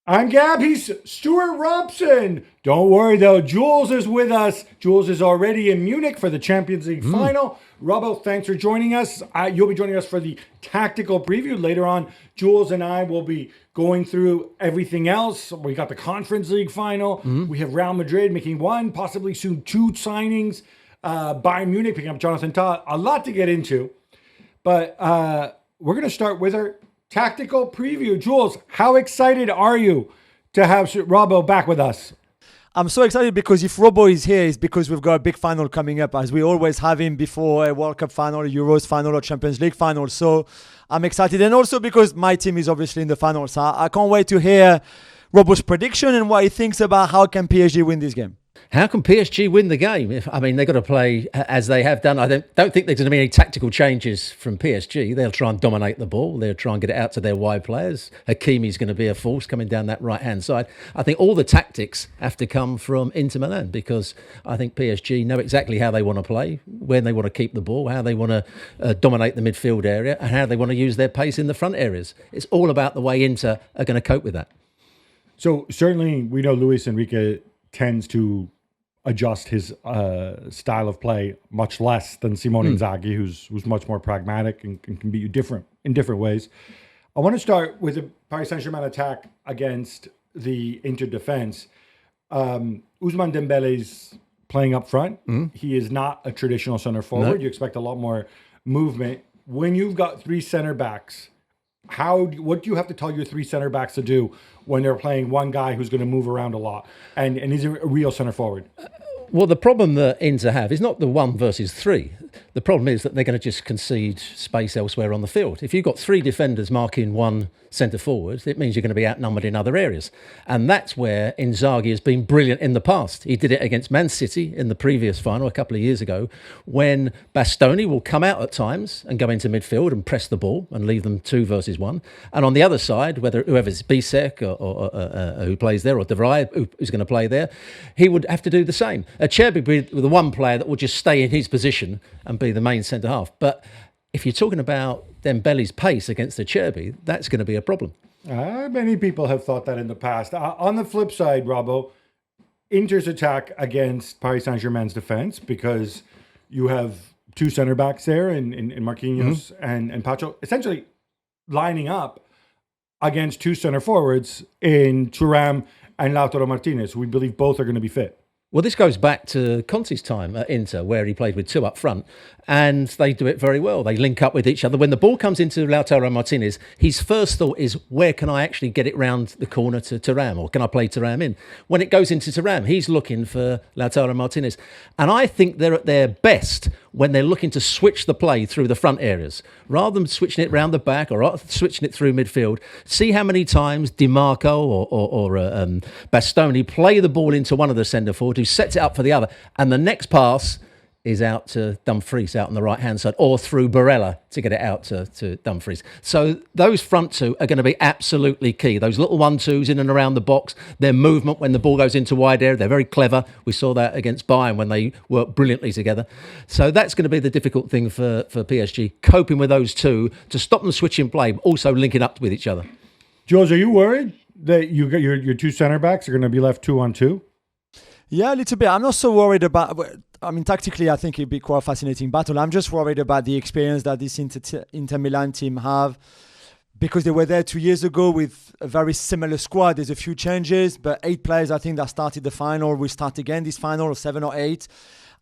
I'm Gab. He's Stewart Robson. Don't worry though, Jules is with us. Jules is already in Munich for the Champions League final. Robbo, thanks for joining us. You'll be joining us for the tactical preview later on. Jules and I will be going through everything else. We got the Conference League final. We have Real Madrid making one, possibly soon two signings. Bayern Munich picking up Jonathan Tah. A lot to get into, but we're going to start with our tactical preview. Jules, how excited are you to have Robbo back with us? I'm so excited because if Robbo is here, it's because we've got a big final coming up, as we always have him before a World Cup final, a Euros final, or Champions League final. So I'm excited. And also because my team is obviously in the final. So I can't wait to hear Robbo's prediction and what he thinks about how can PSG win this game. How can PSG win the game? They've got to play as they have done. I don't think there's going to be any tactical changes from PSG. They'll try and dominate the ball. They'll try and get it out to their wide players. Hakimi's going to be a force coming down that right-hand side. I think all the tactics have to come from Inter Milan because I think PSG know exactly how they want to play, when they want to keep the ball, how they want to dominate the midfield area, and how they want to use their pace in the front areas. It's all about the way Inter are going to cope with that. So certainly we know Luis Enrique tends to adjust his style of play much less than Simone Inzaghi, who's much more pragmatic and can beat you in different ways. I want to start with the Paris Saint-Germain attack against the Inter defense. Ousmane Dembele's playing up front. He is not a traditional center forward. No. You expect a lot more movement. When you've got three center backs, what do you have to tell your three center backs to do when they're playing one guy who's going to move around a lot and he's a real center forward? Well, the problem that Inter have is not the 1 versus 3. The problem is that they're going to just concede space elsewhere on the field. If you've got 3 defenders marking 1 centre forward, it means you're going to be outnumbered in other areas. And that's where Inzaghi has been brilliant in the past. He did it against Man City in the previous final a couple of years ago, when Bastoni will come out at times and go into midfield and press the ball and leave them 2 versus 1. And on the other side, whoever's Bisek or who plays there, or De Vrij who's going to play there, he would have to do the same. Acerbi would be the one player that will just stay in his position and be the main centre half. But if you're talking about Dembele's pace against Acerbi, that's going to be a problem. Many people have thought that in the past. On the flip side, Robbo, Inter's attack against Paris Saint-Germain's defense, because you have 2 center backs there in Marquinhos and Pacho, essentially lining up against 2 center forwards in Thuram and Lautaro Martinez, who we believe both are going to be fit. Well, this goes back to Conte's time at Inter, where he played with 2 up front, and they do it very well. They link up with each other. When the ball comes into Lautaro Martinez, his first thought is, where can I actually get it round the corner to Thuram, or can I play Thuram in? When it goes into Thuram, he's looking for Lautaro Martinez. And I think they're at their best when they're looking to switch the play through the front areas, rather than switching it round the back or switching it through midfield. See how many times Di Marco or Bastoni play the ball into one of the centre forwards, who sets it up for the other, and the next pass is out to Dumfries out on the right-hand side, or through Barella to get it out to Dumfries. So those front 2 are going to be absolutely key. Those little 1-2s in and around the box, their movement when the ball goes into wide area, they're very clever. We saw that against Bayern when they worked brilliantly together. So that's going to be the difficult thing for PSG, coping with those 2 to stop them switching play, but also linking up with each other. Jules, are you worried that you got your 2 center backs are going to be left 2-on-2? Yeah, a little bit. I'm not so worried about... tactically, I think it'd be quite a fascinating battle. I'm just worried about the experience that this Inter Milan team have, because they were there 2 years ago with a very similar squad. There's a few changes, but 8 players, I think, that started the final will start again this final, or 7 or 8.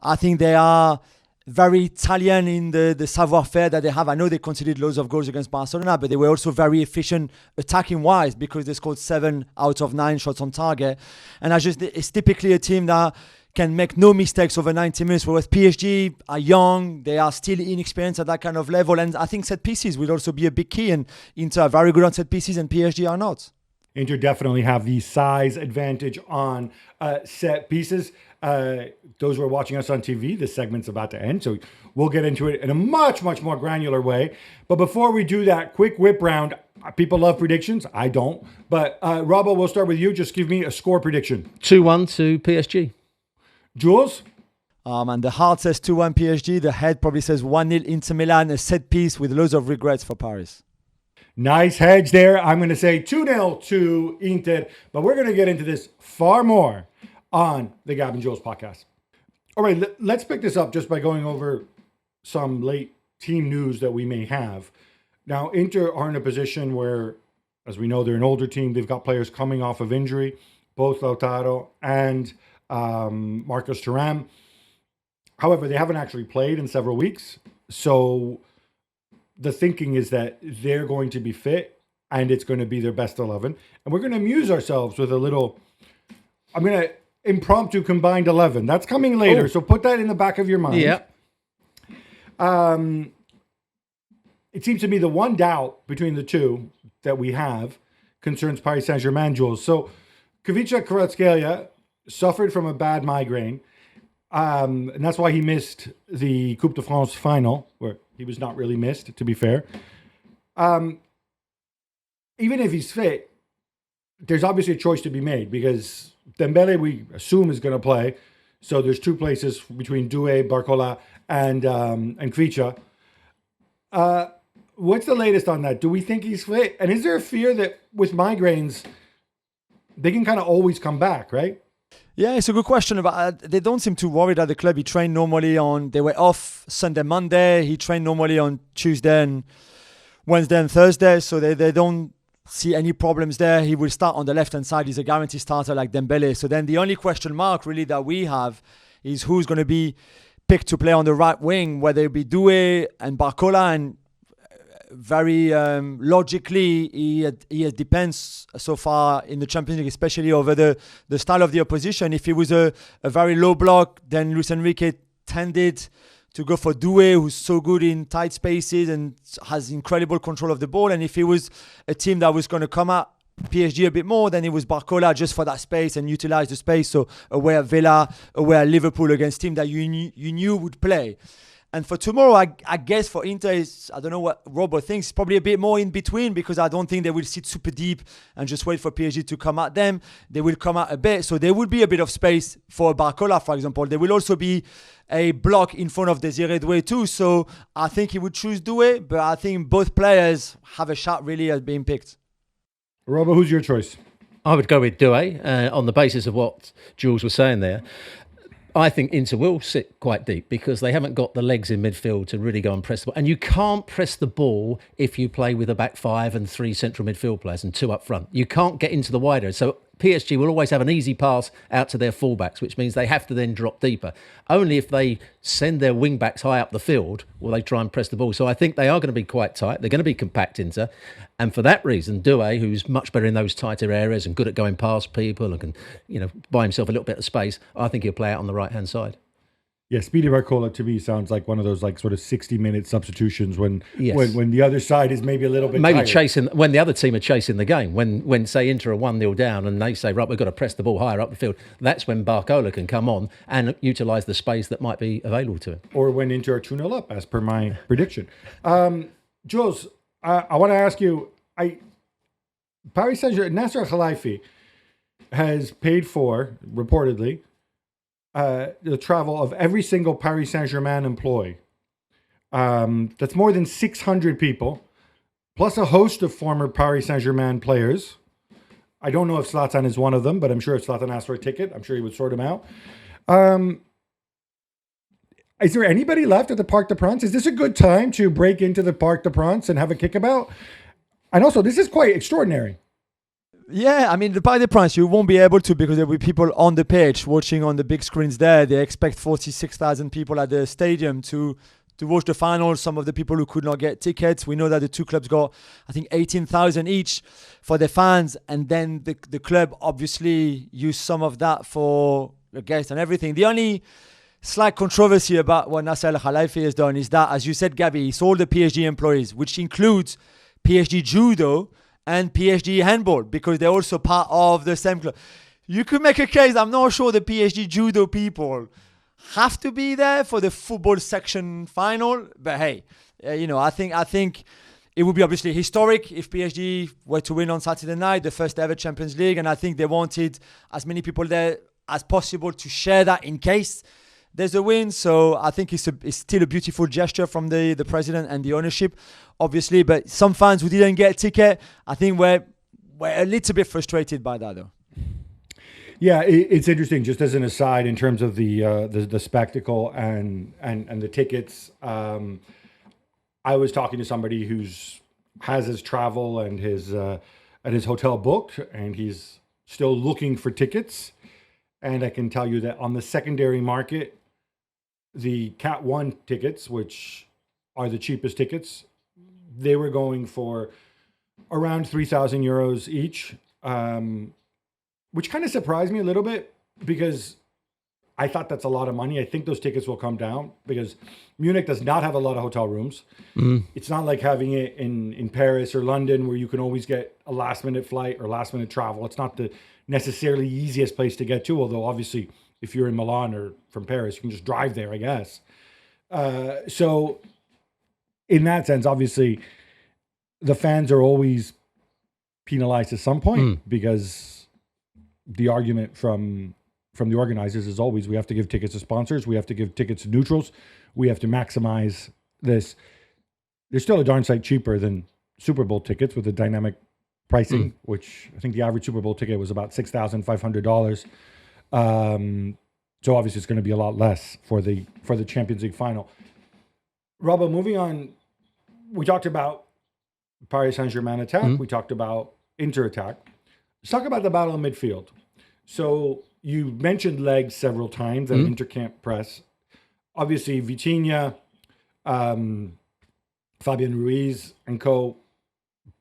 I think they are very Italian in the savoir-faire that they have. I know they conceded loads of goals against Barcelona, but they were also very efficient attacking-wise, because they scored 7 out of 9 shots on target. And it's typically a team that can make no mistakes over 90 minutes, whereas PSG are young, they are still inexperienced at that kind of level. And I think set pieces will also be a big key, and Inter are very good on set pieces and PSG are not. Inter definitely have the size advantage on set pieces. Those who are watching us on TV, this segment's about to end, so we'll get into it in a much, much more granular way. But before we do that, quick whip round. People love predictions. I don't. But Robbo, we'll start with you. Just give me a score prediction. 2-1 to PSG. Jules? And the heart says 2-1 PSG. The head probably says 1-0 Inter Milan, a set piece with loads of regrets for Paris. Nice hedge there. I'm going to say 2-0 to Inter, but we're going to get into this far more on the Gab and Juls podcast. All right, let's pick this up just by going over some late team news that we may have. Now, Inter are in a position where, as we know, they're an older team. They've got players coming off of injury, both Lautaro and Marcos Thuram. However, they haven't actually played in several weeks. So the thinking is that they're going to be fit and it's going to be their best 11. And we're going to amuse ourselves with a little, I'm going to impromptu combined 11. That's coming later. So put that in the back of your mind. Yeah. It seems to me the one doubt between the two that we have concerns Paris Saint-Germain, Jules. So Khvicha Kvaratskhelia suffered from a bad migraine. And that's why he missed the Coupe de France final, where he was not really missed, to be fair. Even if he's fit, there's obviously a choice to be made because Dembele, we assume, is going to play. So there's two places between Doué, Barcola, and Khvicha. What's the latest on that? Do we think he's fit? And is there a fear that with migraines, they can kind of always come back, right? Yeah, it's a good question. But they don't seem too worried at the club. He trained normally they were off Sunday, Monday. He trained normally on Tuesday and Wednesday and Thursday. So they don't see any problems there. He will start on the left-hand side. He's a guaranteed starter like Dembele. So then the only question mark really that we have is who's going to be picked to play on the right wing, whether it be Doué and Barcola. And very logically, he depends so far in the Champions League, especially over the style of the opposition. If it was a very low block, then Luis Enrique tended to go for Doué, who's so good in tight spaces and has incredible control of the ball. And if it was a team that was going to come at PSG a bit more, then it was Barcola just for that space and utilize the space. So away at Villa, away at Liverpool against team that you knew would play. And for tomorrow, I guess for Inter, I don't know what Robo thinks, probably a bit more in between because I don't think they will sit super deep and just wait for PSG to come at them. They will come out a bit. So there will be a bit of space for Barcola, for example. There will also be a block in front of Desiré Doué too. So I think he would choose Doué, but I think both players have a shot really at being picked. Robo, who's your choice? I would go with Doué on the basis of what Jules was saying there. I think Inter will sit quite deep because they haven't got the legs in midfield to really go and press the ball. And you can't press the ball if you play with a back five and three central midfield players and two up front. You can't get into the wider. So PSG will always have an easy pass out to their fullbacks, which means they have to then drop deeper. Only if they send their wing backs high up the field will they try and press the ball. So I think they are going to be quite tight. They're going to be compact, Inter. And for that reason, Doué, who's much better in those tighter areas and good at going past people and can, buy himself a little bit of space, I think he'll play out on the right-hand side. Yeah, Speedy Barcola to me sounds like one of those sort of 60-minute substitutions when Yes. when the other side is maybe a little bit tired. chasing when the other team are chasing the game. When say Inter are 1-0 down and they say, right, we've got to press the ball higher up the field. That's when Barcola can come on and utilise the space that might be available to him. Or when Inter are 2-0 up, as per my prediction. Jules, I want to ask you, Paris Saint-Germain, Nasser Khalifi has paid for, reportedly, the travel of every single Paris Saint-Germain employee. That's more than 600 people, plus a host of former Paris Saint-Germain players. I don't know if Zlatan is one of them, but I'm sure if Zlatan asked for a ticket, I'm sure he would sort him out. Is there anybody left at the Parc des Princes? Is this a good time to break into the Parc des Princes and have a kickabout? And also, this is quite extraordinary. Yeah, I mean, the Parc des Princes, you won't be able to because there will be people on the pitch watching on the big screens there. They expect 46,000 people at the stadium to watch the final. Some of the people who could not get tickets. We know that the two clubs got, I think, 18,000 each for their fans. And then the club obviously used some of that for the guests and everything. The only slight controversy about what Nasser Al-Khelaifi has done is that, as you said, Gabby, it's all the PSG employees, which includes PSG Judo and PSG Handball, because they're also part of the same club. You could make a case, I'm not sure the PSG Judo people have to be there for the football section final, but hey, I think it would be obviously historic if PSG were to win on Saturday night, the first ever Champions League, and I think they wanted as many people there as possible to share that in case there's a win. So I think it's still a beautiful gesture from the president and the ownership, obviously. But some fans who didn't get a ticket, I think we're a little bit frustrated by that, though. Yeah, it's interesting. Just as an aside, in terms of the spectacle and the tickets, I was talking to somebody has his travel and his hotel booked, and he's still looking for tickets. And I can tell you that on the secondary market, the Cat 1 tickets, which are the cheapest tickets, they were going for around 3,000 euros each, which kind of surprised me a little bit because I thought that's a lot of money. I think those tickets will come down because Munich does not have a lot of hotel rooms. It's not like having it in Paris or London where you can always get a last-minute flight or last-minute travel. It's not the necessarily easiest place to get to, although obviously if you're in Milan or from Paris, you can just drive there, I guess. So in that sense, obviously, the fans are always penalized at some point because the argument from the organizers is always we have to give tickets to sponsors, we have to give tickets to neutrals, we have to maximize this. They're still a darn sight cheaper than Super Bowl tickets with the dynamic pricing, which I think the average Super Bowl ticket was about $6,500. So obviously it's going to be a lot less for the Champions League final. Robbo, moving on, we talked about Paris Saint-Germain attack. We talked about Inter attack. Let's talk about the battle in midfield. So you mentioned legs several times and Inter can't press. Obviously Vitinha, Fabian Ruiz and co,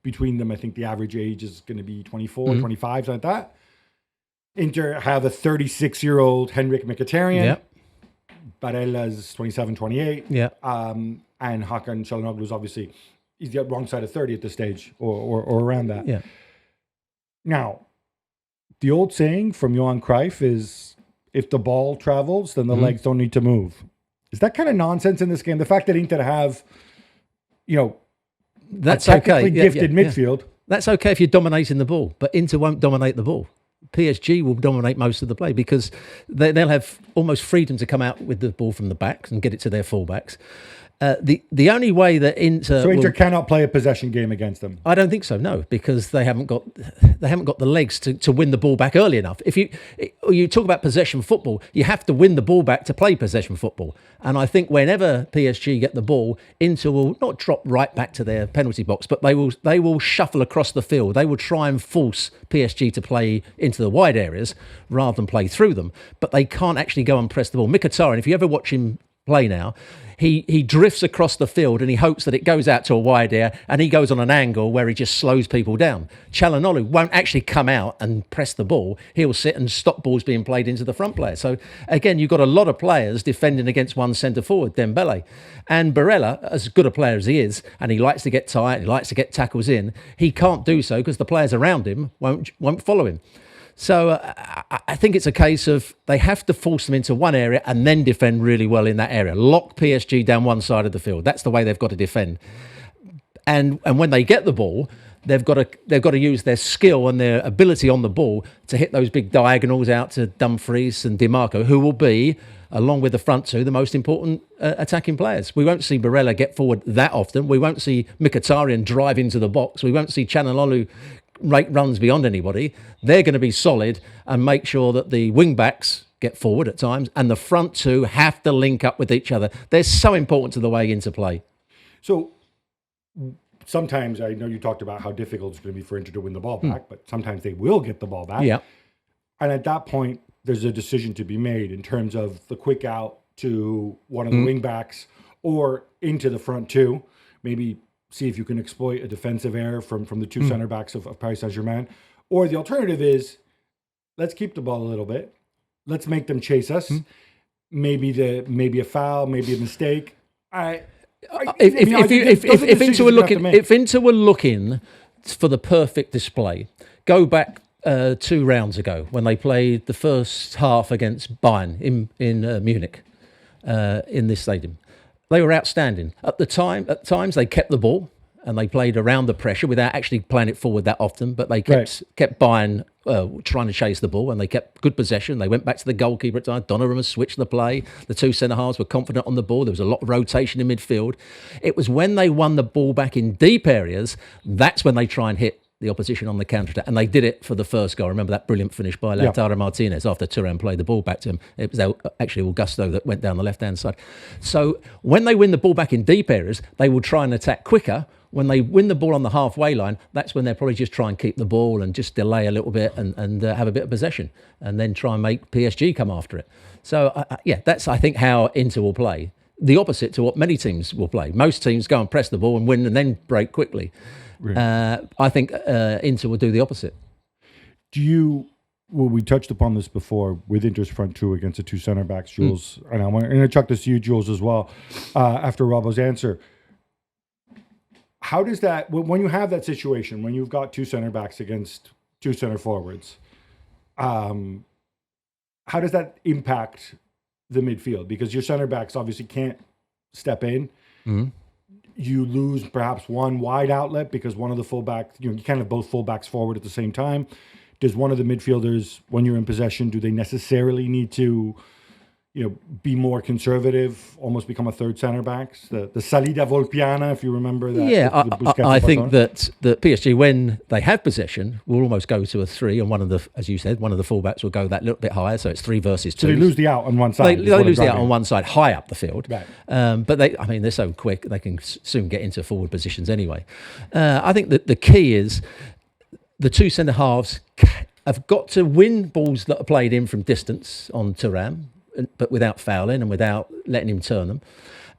between them, I think the average age is going to be 24, 25, something like that. Inter have a 36-year-old Henrik Mkhitaryan. Yep. Barella's 27, 28. Yeah. And Hakan Çalhanoğlu's obviously, he's the wrong side of 30 at this stage or around that. Yeah. Now, the old saying from Johan Cruyff is, if the ball travels, then the legs don't need to move. Is that kind of nonsense in this game? The fact that Inter have, that's a technically okay. gifted midfield. That's okay if you're dominating the ball, but Inter won't dominate the ball. PSG will dominate most of the play because they'll have almost freedom to come out with the ball from the backs and get it to their fullbacks. The only way that Inter cannot play a possession game against them. I don't think so, no, because they haven't got the legs to win the ball back early enough. If you talk about possession football, you have to win the ball back to play possession football. And I think whenever PSG get the ball, Inter will not drop right back to their penalty box, but they will shuffle across the field. They will try and force PSG to play into the wide areas rather than play through them. But they can't actually go and press the ball. Mkhitaryan, if you ever watch him play now, he drifts across the field and he hopes that it goes out to a wide area and he goes on an angle where he just slows people down. Çalhanoğlu won't actually come out and press the ball. He'll sit and stop balls being played into the front player. So again, you've got a lot of players defending against one centre forward, Dembele. And Barella, as good a player as he is, and he likes to get tight, he likes to get tackles in, he can't do so because the players around him won't follow him. So I think it's a case of they have to force them into one area and then defend really well in that area. Lock PSG down one side of the field. That's the way they've got to defend. And when they get the ball, they've got to use their skill and their ability on the ball to hit those big diagonals out to Dumfries and Di Marco, who will be, along with the front two, the most important attacking players. We won't see Barella get forward that often. We won't see Mkhitaryan drive into the box. We won't see Çalhanoğlu rate runs beyond anybody. They're going to be solid and make sure that the wing backs get forward at times and the front two have to link up with each other. They're so important to the way Inter play. So sometimes, I know you talked about how difficult it's going to be for Inter to win the ball back, but sometimes they will get the ball back. Yeah. And at that point, there's a decision to be made in terms of the quick out to one of the wing backs or into the front two. Maybe see if you can exploit a defensive error from the two center backs of Paris Saint-Germain. Or the alternative is, let's keep the ball a little bit. Let's make them chase us. Maybe a foul, maybe a mistake. If Inter were looking for the perfect display, go back 2 rounds ago when they played the first half against Bayern in Munich in this stadium. They were outstanding. At times they kept the ball and they played around the pressure without actually playing it forward that often, but they kept buying, trying to chase the ball, and they kept good possession. They went back to the goalkeeper at times. Donnarumma switched the play. The two centre-halves were confident on the ball. There was a lot of rotation in midfield. It was when they won the ball back in deep areas, that's when they try and hit the opposition on the counter-attack. And they did it for the first goal. Remember that brilliant finish by Lautaro Martinez after Thuram played the ball back to him. It was actually Augusto that went down the left-hand side. So when they win the ball back in deep areas, they will try and attack quicker. When they win the ball on the halfway line, that's when they'll probably just try and keep the ball and just delay a little bit and have a bit of possession, and then try and make PSG come after it. So, that's, I think, how Inter will play. The opposite to what many teams will play. Most teams go and press the ball and win and then break quickly. Right. I think Inter will do the opposite. We touched upon this before with Inter's front two against the two centre-backs, Jules, and I'm going to chuck this to you, Jules, as well, after Robbo's answer. How does that, when you have that situation, when you've got two centre-backs against two centre-forwards, how does that impact the midfield? Because your centre-backs obviously can't step in. Mm-hmm. You lose perhaps one wide outlet because one of the fullbacks, you can't have both fullbacks forward at the same time. Does one of the midfielders, when you're in possession, do they necessarily need to, be more conservative, almost become a third centre backs? The salida volpiana, if you remember that. Yeah, I think that PSG, when they have possession, will almost go to a three, and one of the, as you said, one of the fullbacks will go that little bit higher, so it's 3 versus 2. So they lose the out on one side. They lose the out on one side, high up the field. Right. But they're so quick, they can soon get into forward positions anyway. I think that the key is the two centre halves have got to win balls that are played in from distance on Thuram, but without fouling and without letting him turn them.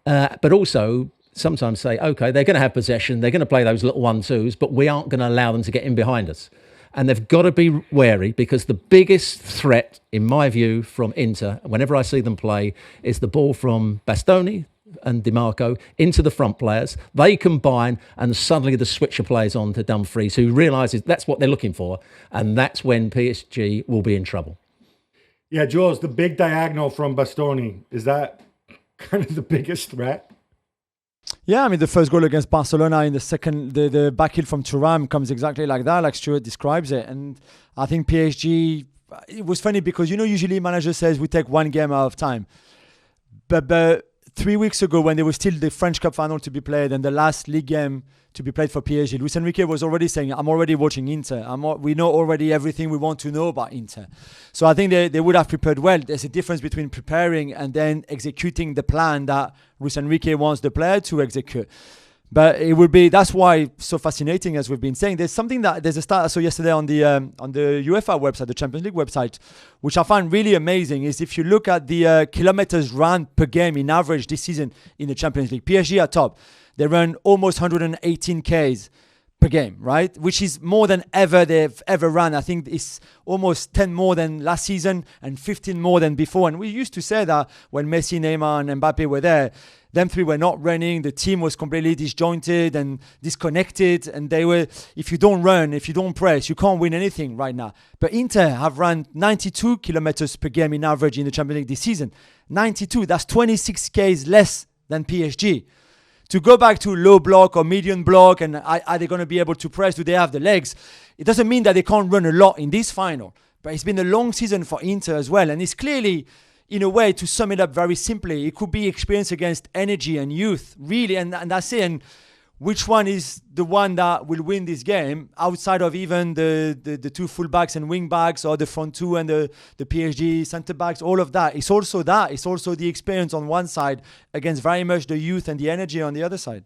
But also sometimes say, okay, they're going to have possession, they're going to play those little 1-2s, but we aren't going to allow them to get in behind us. And they've got to be wary, because the biggest threat, in my view, from Inter, whenever I see them play, is the ball from Bastoni and Di Marco into the front players. They combine, and suddenly the switcher plays on to Dumfries, who realises that's what they're looking for, and that's when PSG will be in trouble. Yeah, Jules, the big diagonal from Bastoni, is that kind of the biggest threat? Yeah, I mean, the first goal against Barcelona in the second, the back heel from Thuram comes exactly like that, like Stewart describes it. And I think PSG, it was funny because, usually manager says we take one game out of time. But 3 weeks ago, when there was still the French Cup final to be played and the last league game to be played for PSG, Luis Enrique was already saying, I'm already watching Inter. We know already everything we want to know about Inter. So I think they would have prepared well. There's a difference between preparing and then executing the plan that Luis Enrique wants the player to execute. But it would be, that's why it's so fascinating, as we've been saying. There's a stat I saw yesterday on the UEFA website, the Champions League website, which I find really amazing, is if you look at the kilometers run per game in average this season in the Champions League, PSG are top. They run almost 118 Ks per game, right? Which is more than they've ever run. I think it's almost 10 more than last season and 15 more than before. And we used to say that when Messi, Neymar and Mbappe were there, them three were not running. The team was completely disjointed and disconnected. And they were, if you don't run, if you don't press, you can't win anything right now. But Inter have run 92 kilometers per game in average in the Champions League this season. 92, that's 26 Ks less than PSG. To go back to low block or medium block, and are they going to be able to press? Do they have the legs? It doesn't mean that they can't run a lot in this final. But it's been a long season for Inter as well. And it's clearly, in a way, to sum it up very simply, it could be experience against energy and youth, really. And that's it. And which one is the one that will win this game outside of even the two fullbacks and wing backs, or the front two and the PSG centre backs, all of that. It's also that. It's also the experience on one side against very much the youth and the energy on the other side.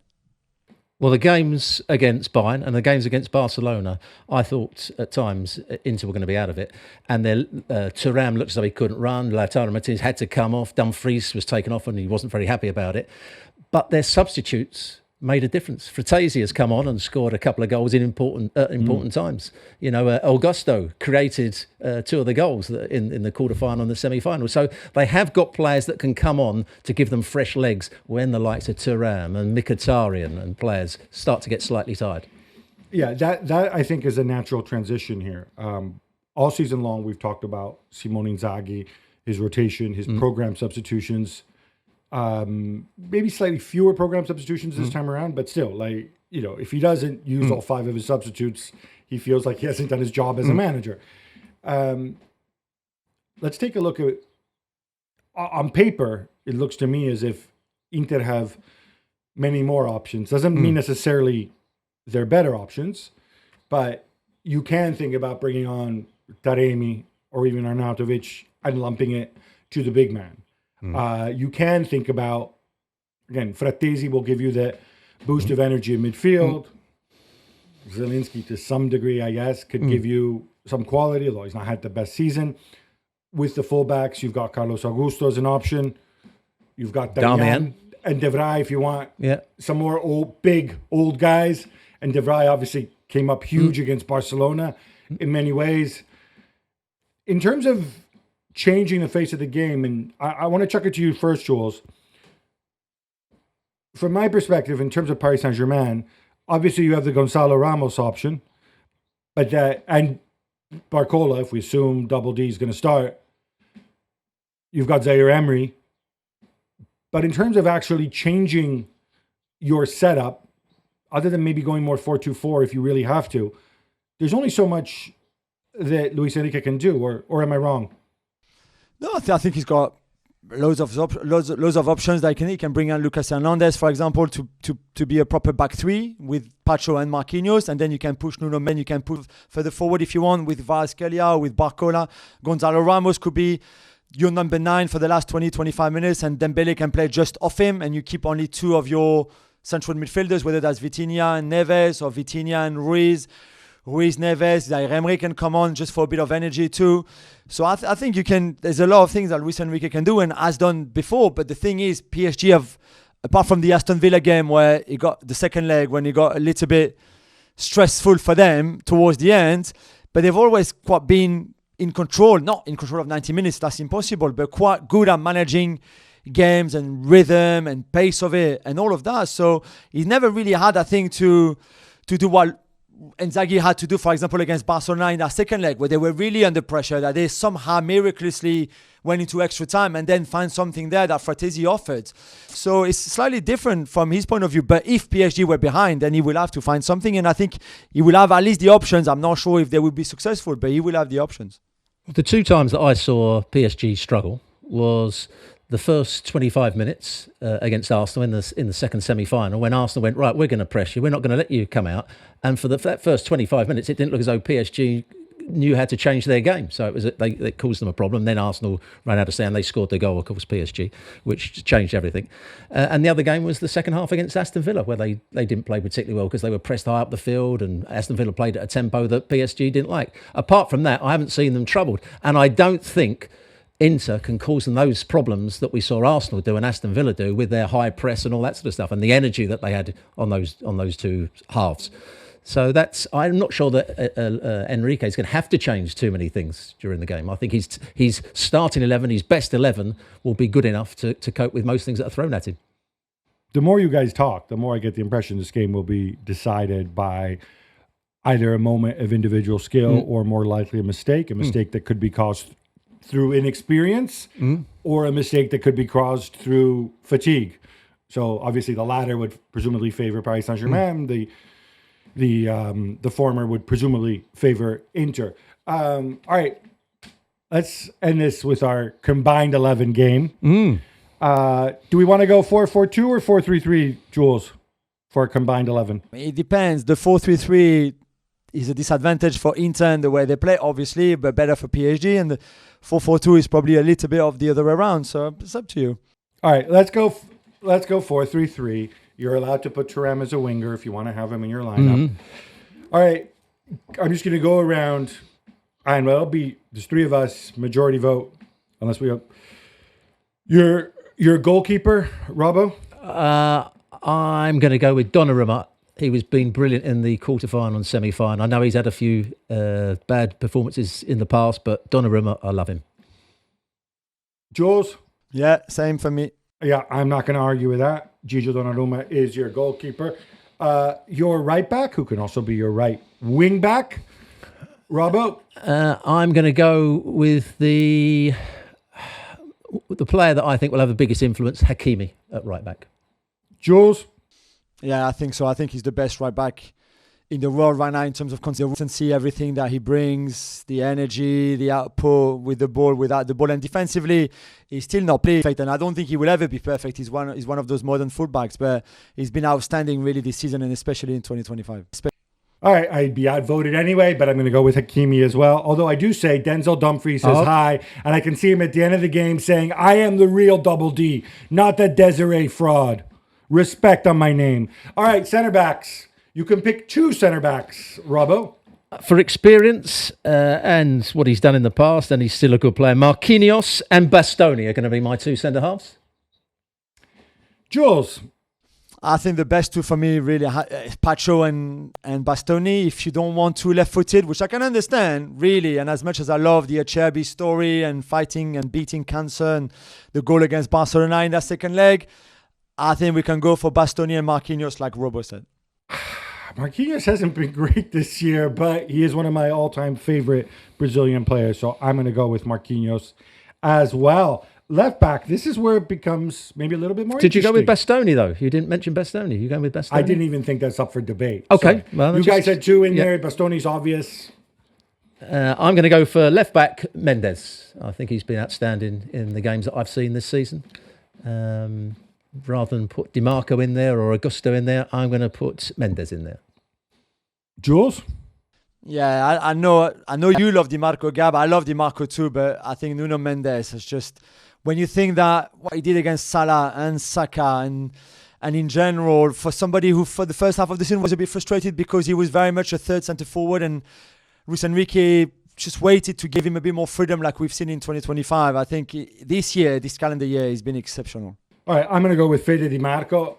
Well, the games against Bayern and the games against Barcelona, I thought at times Inter were going to be out of it. And Thuram looked as though he couldn't run. Lautaro Martinez had to come off. Dumfries was taken off and he wasn't very happy about it. But their substitutes made a difference. Fratesi has come on and scored a couple of goals in important times. Augusto created 2 of the goals in the quarterfinal and the semi-final. So they have got players that can come on to give them fresh legs when the likes of Thuram and Mkhitaryan and players start to get slightly tired. Yeah, that I think is a natural transition here. All season long, we've talked about Simone Inzaghi, his rotation, his program substitutions. Maybe slightly fewer program substitutions this time around, but still, if he doesn't use all 5 of his substitutes, he feels like he hasn't done his job as a manager. Let's take a look at, on paper, it looks to me as if Inter have many more options. Doesn't mean necessarily they're better options, but you can think about bringing on Taremi or even Arnautovic and lumping it to the big man. You can think about, again, Frattesi will give you the boost of energy in midfield. Zielinski, to some degree, I guess, could give you some quality, although he's not had the best season. With the fullbacks, you've got Carlos Augusto as an option. You've got Damian and De Vrij if you want some more big old guys. And De Vrij obviously came up huge against Barcelona in many ways. In terms of changing the face of the game, and I want to chuck it to you first, Jules. From my perspective, in terms of Paris Saint-Germain, obviously you have the Gonzalo Ramos option, and Barcola, if we assume Double D is going to start. You've got Zaire Emery. But in terms of actually changing your setup, other than maybe going more 4-2-4 if you really have to, there's only so much that Luis Enrique can do, or am I wrong? No, I think he's got loads of options that he can bring in Lucas Hernandez, for example, to be a proper back 3 with Pacho and Marquinhos, and then you can push Nuno Men, you can push further forward if you want with Kvaratskhelia or with Barcola. Gonzalo Ramos could be your number 9 for the last 20-25 minutes, and Dembele can play just off him, and you keep only 2 of your central midfielders, whether that's Vitinha and Neves or Vitinha and Ruiz Neves. Zaire Emery can come on just for a bit of energy too. So I think you can. There's a lot of things that Luis Enrique can do and has done before. But the thing is, PSG have, apart from the Aston Villa game where he got the second leg when he got a little bit stressful for them towards the end, but they've always quite been in control. Not in control of 90 minutes, that's impossible, but quite good at managing games and rhythm and pace of it and all of that. So he's never really had that thing to do what Inzaghi had to do, for example, against Barcelona in that second leg, where they were really under pressure, that they somehow miraculously went into extra time and then find something there that Frattesi offered. So it's slightly different from his point of view. But if PSG were behind, then he will have to find something. And I think he will have at least the options. I'm not sure if they will be successful, but he will have the options. The 2 times that I saw PSG struggle was the first 25 minutes against Arsenal in the second semi-final, when Arsenal went, right, we're going to press you, we're not going to let you come out. And for that first 25 minutes, it didn't look as though PSG knew how to change their game. So it caused them a problem. Then Arsenal ran out of steam. They scored the goal, of course, PSG, which changed everything. And the other game was the second half against Aston Villa, where they didn't play particularly well because they were pressed high up the field, and Aston Villa played at a tempo that PSG didn't like. Apart from that, I haven't seen them troubled. And I don't think Inter can cause them those problems that we saw Arsenal do and Aston Villa do with their high press and all that sort of stuff, and the energy that they had on those 2 halves. So I'm not sure that Enrique is going to have to change too many things during the game. I think his starting 11, his best 11, will be good enough to cope with most things that are thrown at him. The more you guys talk, the more I get the impression this game will be decided by either a moment of individual skill or more likely a mistake that could be caused through inexperience or a mistake that could be caused through fatigue. So obviously the latter would presumably favor Paris Saint-Germain. The former would presumably favor Inter. All right, let's end this with our combined 11 game. Do we want to go 4-4-2 or 4-3-3, Jules, for a combined 11? It depends. The 4-3-3 is a disadvantage for Inter and the way they play, obviously, but better for PSG. And the 4-4-2 is probably a little bit of the other way around. So it's up to you. All right, let's go 4-3-3. You're allowed to put Thuram as a winger if you want to have him in your lineup. All right, I'm just going to go around, and there's 3 of us, majority vote, unless we have your goalkeeper, Robbo. I'm going to go with Donnarumma. He was being brilliant in the quarterfinal and semi-final. I know he's had a few bad performances in the past, but Donnarumma, I love him. Jules? Yeah, same for me. Yeah, I'm not going to argue with that. Gigio Donnarumma is your goalkeeper. Your right back, who can also be your right wing back, Robbo? I'm going to go with the player that I think will have the biggest influence, Hakimi, at right back. Jules? Yeah, I think so. I think he's the best right back in the world right now in terms of consistency, everything that he brings, the energy, the output with the ball, without the ball, and defensively, he's still not perfect, and I don't think he will ever be perfect. He's one of those modern fullbacks, but he's been outstanding really this season, and especially in 2025. All right, I'd be outvoted anyway, but I'm going to go with Hakimi as well. Although I do say Denzel Dumfries says hi, and I can see him at the end of the game saying, "I am the real Double D, not the Desiree fraud. Respect on my name." All right, center backs. You can pick 2 center backs, Robbo. For experience and what he's done in the past, and he's still a good player, Marquinhos and Bastoni are going to be my 2 centre halves. Jules. I think the best 2 for me really is Pacho and Bastoni. If you don't want 2 left-footed, which I can understand really, and as much as I love the Acerbi story and fighting and beating cancer and the goal against Barcelona in that second leg, I think we can go for Bastoni and Marquinhos, like Robo said. Marquinhos hasn't been great this year, but he is one of my all-time favorite Brazilian players, so I'm going to go with Marquinhos as well. Left back, this is where it becomes maybe a little bit more Did you interesting. go with Bastoni, though? You didn't mention Bastoni. You going with Bastoni? I didn't even think that's up for debate. Okay. So Well, you guys had 2 in there. Bastoni's obvious. I'm going to go for left back Mendes. I think he's been outstanding in the games that I've seen this season. Rather than put DiMarco in there or Augusto in there, I'm going to put Mendes in there. Jules? Yeah, I know you love DiMarco, Gab. I love DiMarco too, but I think Nuno Mendes is just, when you think that what he did against Salah and Saka and in general, for somebody who for the first half of the season was a bit frustrated because he was very much a third centre forward, and Luis Enrique just waited to give him a bit more freedom like we've seen in 2025. I think this calendar year, he's been exceptional. All right, I'm going to go with Fede Di Marco.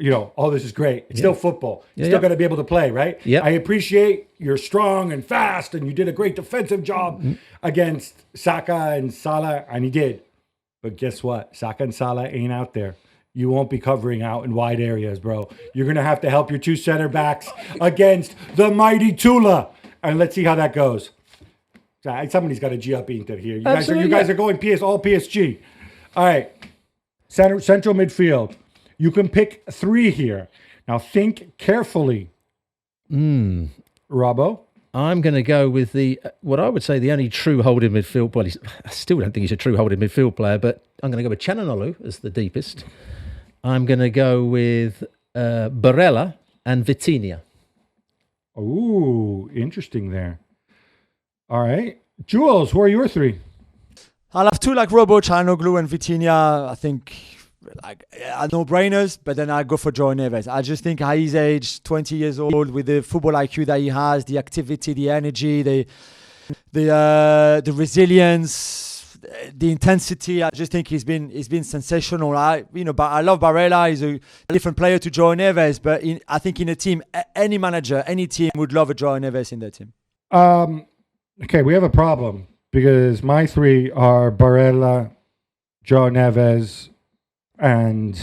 You know, all this is great. It's still football. You still got to be able to play, right? Yeah. I appreciate you're strong and fast, and you did a great defensive job against Saka and Salah, and he did. But guess what? Saka and Salah ain't out there. You won't be covering out in wide areas, bro. You're going to have to help your 2 center backs against the mighty Tula. And let's see how that goes. Somebody's got to G up Inter here. You guys are going all PSG. All right. Central midfield. You can pick 3 here. Now think carefully. Robbo? I'm going to go with what I would say the only true holding midfield. Well, I still don't think he's a true holding midfield player, but I'm going to go with Chananolu as the deepest. I'm going to go with Barella and Vitinha. Ooh, interesting there. All right. Jules, who are your 3? I'll have 2 like Robo, Çalhanoğlu and Vitinha. I think no-brainers, but then I go for João Neves. I just think at his age, 20 years old, with the football IQ that he has, the activity, the energy, the resilience, the intensity, I just think he's been sensational. But I love Barella. He's a different player to João Neves, but I think in a team, any manager, any team would love a João Neves in their team. Okay, we have a problem because my 3 are Barella, João Neves, and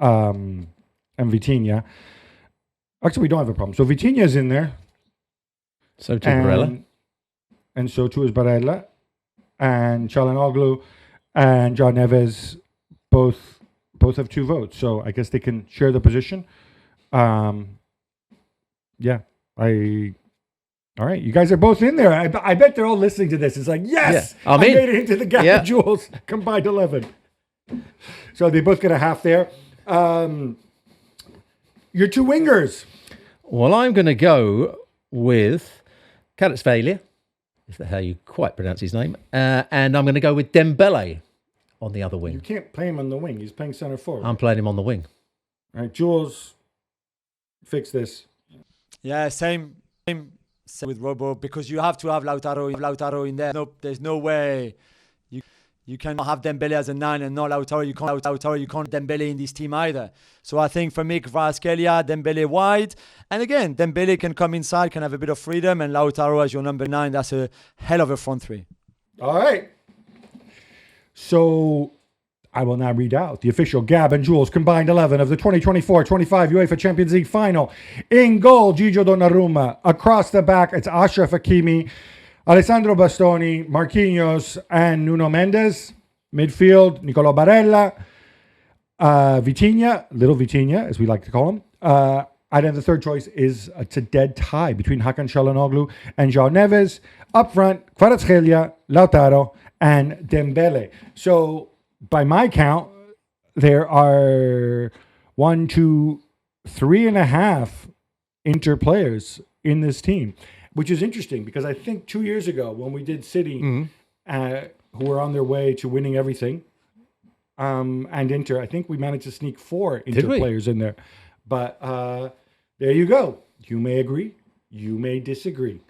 Vitinha. Actually, we don't have a problem. So Vitinha's in there. So too Barella. And so too is Barella. And Çalhanoğlu and João Neves both have 2 votes. So I guess they can share the position. All right, you guys are both in there. I bet they're all listening to this. It's like, yes, I made it into the Gab Juls combined 11. So they both get a half there. Your 2 wingers. Well, I'm going to go with Kvaratskhelia, if that's how you quite pronounce his name, and I'm going to go with Dembele on the other wing. You can't play him on the wing. He's playing center forward. I'm playing him on the wing. All right, Jules, fix this. Yeah, same with Robo, because you have to have Lautaro in there. No, there's no way you cannot have Dembele as a 9 and not Lautaro. You can't Dembele in this team either. So I think for me, Kvaratskhelia, Dembele wide, and again, Dembele can come inside, can have a bit of freedom, and Lautaro as your number 9. That's a hell of a front 3. All right. So I will now read out the official Gab and Juls combined 11 of the 2024-25 UEFA Champions League final. In goal, Gigio Donnarumma. Across the back, it's Achraf Hakimi, Alessandro Bastoni, Marquinhos, and Nuno Mendes. Midfield, Nicolo Barella. Vitinha, little Vitinha, as we like to call him. And then the third choice is it's a dead tie between Hakan Çalhanoğlu and João Neves. Up front, Kvaratskhelia, Lautaro, and Dembele. So by my count, there are 1, 2, 3.5 Inter players in this team, which is interesting because I think 2 years ago when we did City, who were on their way to winning everything, and Inter, I think we managed to sneak 4 Inter players in there. But there you go. You may agree. You may disagree.